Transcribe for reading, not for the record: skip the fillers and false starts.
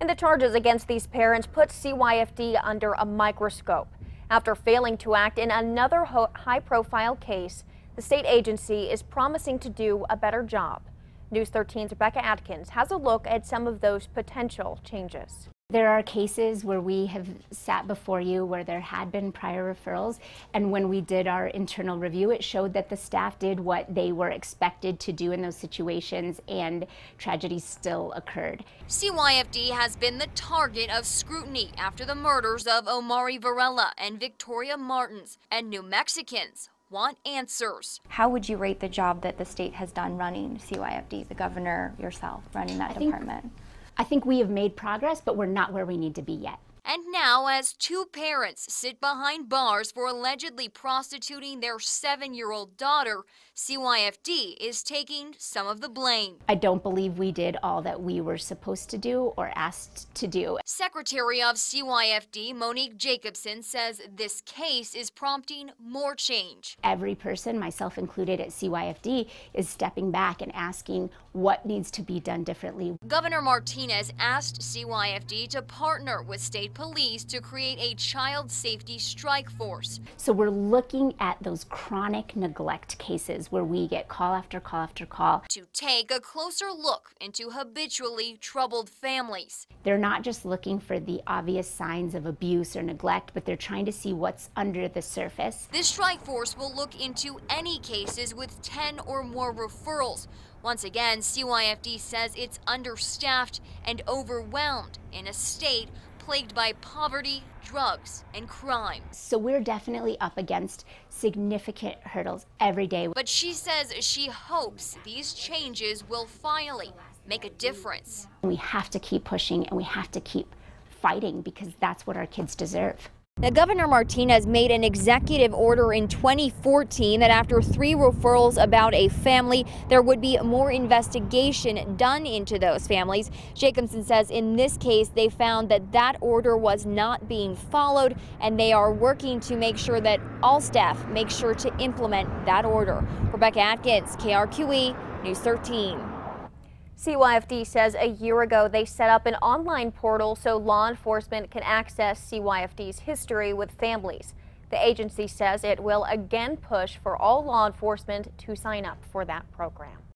And the charges against these parents put CYFD under a microscope. After failing to act in another high-profile case, the state agency is promising to do a better job. News 13's Rebecca Atkins has a look at some of those potential changes. There are cases where we have sat before you where there had been prior referrals, and when we did our internal review, it showed that the staff did what they were expected to do in those situations, and tragedies still occurred. CYFD has been the target of scrutiny after the murders of Omari Varela and Victoria Martins, and New Mexicans want answers. How would you rate the job that the state has done running CYFD, the governor, yourself, running that department? I think we have made progress, but we're not where we need to be yet. And now, as two parents sit behind bars for allegedly prostituting their 7-year-old daughter, CYFD is taking some of the blame. I don't believe we did all that we were supposed to do or asked to do. Secretary of CYFD, Monique Jacobson, says this case is prompting more change. Every person, myself included at CYFD, is stepping back and asking what needs to be done differently. Governor Martinez asked CYFD to partner with state police to create a child safety strike force. So we're looking at those chronic neglect cases where we get call after call after call. To take a closer look into habitually troubled families. They're not just looking for the obvious signs of abuse or neglect, but they're trying to see what's under the surface. This strike force will look into any cases with 10 or more referrals. Once again, CYFD says it's understaffed and overwhelmed in a state plagued by poverty, drugs, and crime. So we're definitely up against significant hurdles every day. But she says she hopes these changes will finally make a difference. We have to keep pushing and we have to keep fighting because that's what our kids deserve. Now, Governor Martinez made an executive order in 2014 that after 3 referrals about a family, there would be more investigation done into those families. Jacobson says in this case, they found that that order was not being followed, and they are working to make sure that all staff make sure to implement that order. Rebecca Atkins, KRQE, News 13. CYFD says a year ago they set up an online portal so law enforcement can access CYFD's history with families. The agency says it will again push for all law enforcement to sign up for that program.